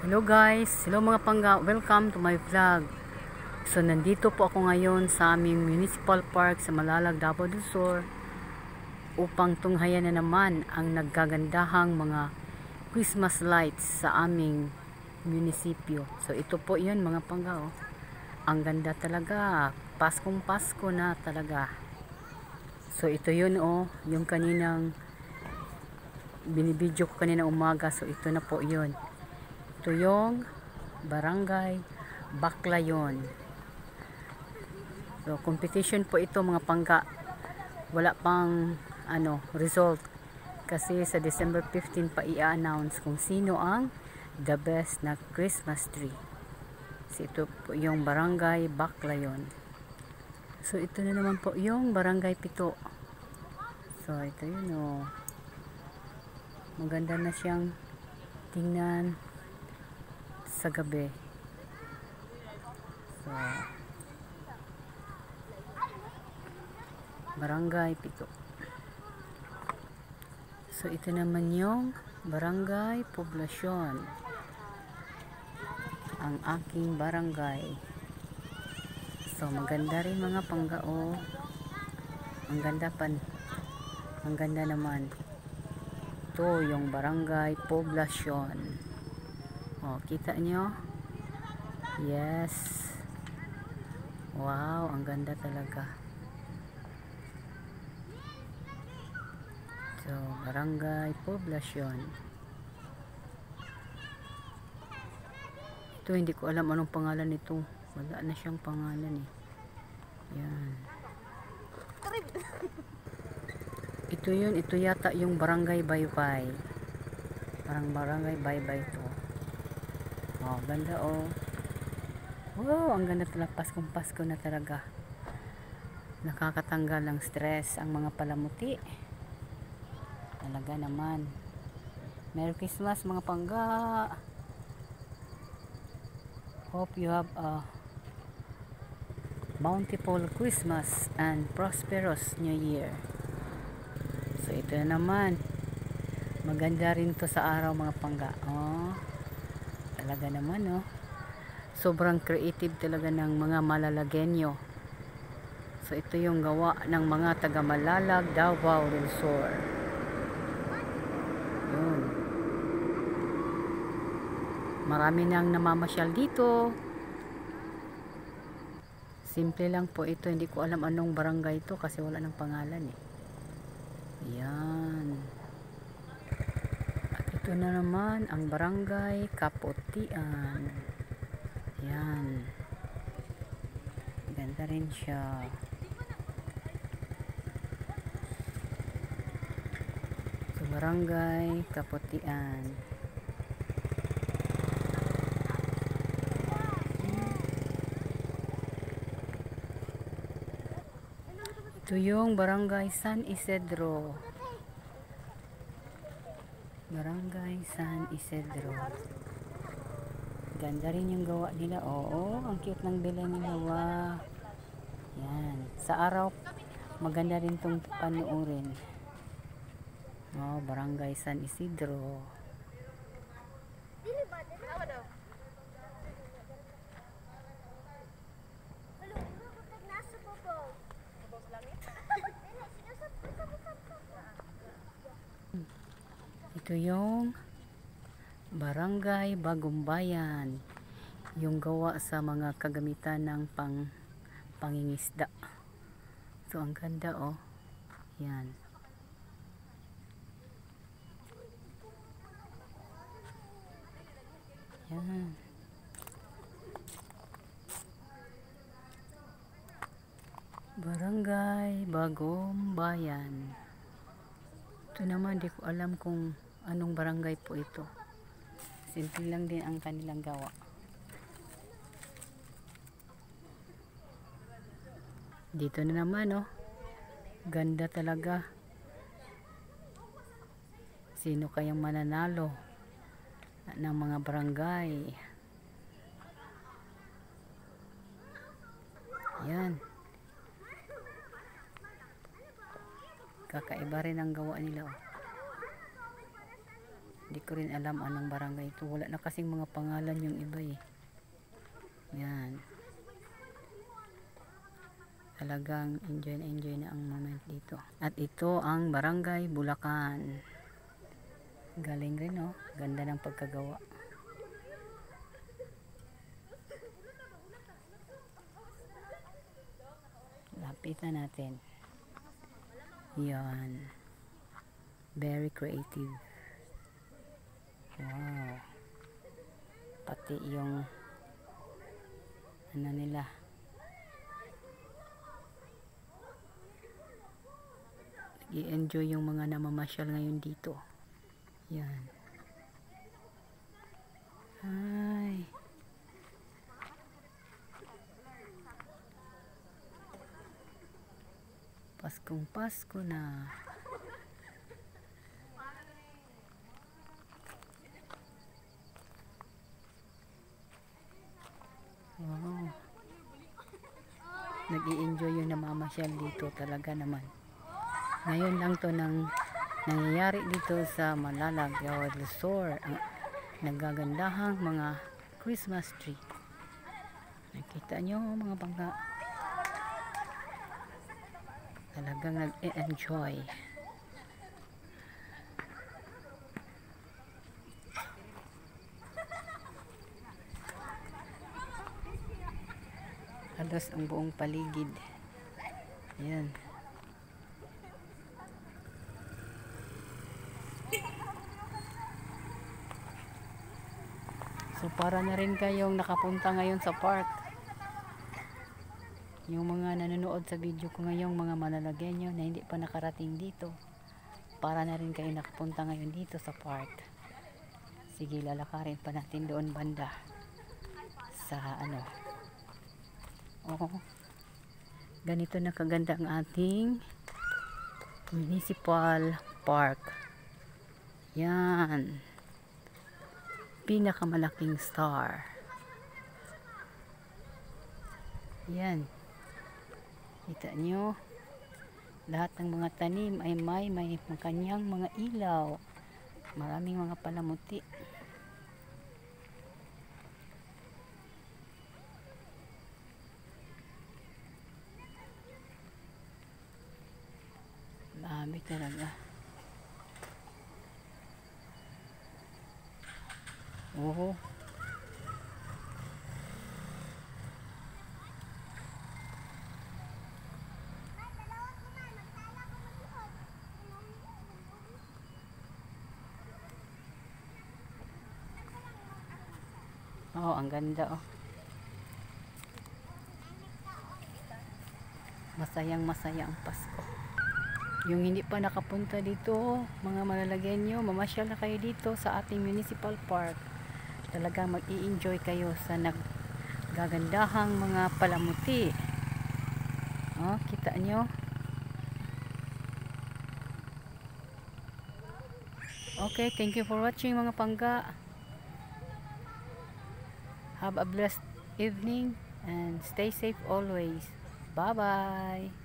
Hello guys, hello mga pangga, welcome to my vlog. So nandito po ako ngayon sa aming municipal park sa Malalag, Davao del Sur upang tunghayan na naman ang naggagandahang mga Christmas lights sa aming munisipyo. So ito po yun mga pangga, oh. Ang ganda talaga, Paskong Pasko na talaga. So ito yun, oh, yung kaninang binibidyo ko kanina umaga. So ito na po yun. Ito yung Barangay Baclayon. So competition po ito mga pangga. Wala pang result kasi sa December 15 pa i-announce kung sino ang the best na Christmas tree. So ito po yung Barangay Baclayon. So ito na naman po yung Barangay Pito. So ito yun, oh. Maganda na siyang tingnan sa gabi. So Barangay Pito. So ito naman yung Barangay Poblasyon, ang aking barangay. So maganda rin mga panggao. Ang ganda naman. Ito yung Barangay Poblasyon. Oh, kita nyo? Yes. Wow, ang ganda talaga. So, Barangay Poblasyon. Ito, hindi ko alam anong pangalan nito. Wala na siyang pangalan eh. Yan. Ito yun, ito yata yung Barangay Baybay. Parang Barangay Baybay to. Oh, ganda oh. Wow, ang ganda talaga. Paskong Pasko na talaga. Nakakatanggal ng stress ang mga palamuti. Talaga naman. Merry Christmas mga pangga. Hope you have a bountiful Christmas and prosperous New Year. So ito na naman. Maganda rin to sa araw mga pangga. Oh, talaga naman, oh. Sobrang creative talaga ng mga Malalagenyo. So ito yung gawa ng mga taga Malalag, Davao del Sur. Yun. Marami nang namamasyal dito. Simple lang po ito. Hindi ko alam anong barangay ito kasi wala ng pangalan eh. Yan. At ito na naman ang Barangay Kaputian. Yan. Ganda rin siya. So, Barangay Kaputian. Ito yung Barangay San Isidro. Barangay San Isidro. Ganda rin yung gawa nila. Oo, ang cute ng bilang nila. Wow. Yan. Sa araw, maganda rin itong panuorin. Oh, Barangay San Isidro. Ito yung Barangay Bagumbayan, yung gawa sa mga kagamitan ng pangingisda. So ang ganda oh. Yan. Yan. Barangay Bagumbayan. Ito naman, di ko alam kung anong barangay po ito. Simple lang din ang kanilang gawa. Dito na naman, oh. Ganda talaga. Sino kayang mananalo ng mga barangay? Yan. Kakaiba rin ang gawa nila, oh. Hindi ko rin alam anong barangay ito. Wala na kasing mga pangalan yung iba eh. Yan. Talagang enjoy na enjoy na ang moment dito. At ito ang Barangay Bulacan. Galing rin oh. Ganda ng pagkagawa. Lapitan natin. Yan. Very creative. Wow. Pati yung ano nila. I-enjoy yung mga namamasyal ngayon dito. Yan. Ay. Paskong Pasko na. Wow. Nag-i-enjoy yung namamasyal dito talaga naman. Ngayon lang to nang nangyayari dito sa Malalag, Davao del Sur, ang nagagandahang mga Christmas tree. Nakita nyo mga bangka. Talagang nag-enjoy. Halos ang buong paligid. Ayan. So para na rin kayong nakapunta ngayon sa park. Yung mga nanonood sa video ko ngayong mga Malalagueño na hindi pa nakarating dito, para na rin kayo nakapunta ngayon dito sa park. Sige, lalakarin pa natin doon banda sa ano. Oh, ganito na kaganda ang ating municipal park. Yan. Pinakamalaking star. Yan. Kita nyo, lahat ng mga tanim ay may kanyang mga ilaw. Maraming mga palamuti. Dami talaga. Oo. Oh, ang ganda oh. Masayang masaya ang Pasko. Yung hindi pa nakapunta dito, mga Malalagueño, mamasyal na kayo dito sa ating municipal park. Talagang mag-i-enjoy kayo sa naggagandahang mga palamuti. Oh, kita nyo? Okay, thank you for watching mga pangga. Have a blessed evening and stay safe always. Bye-bye.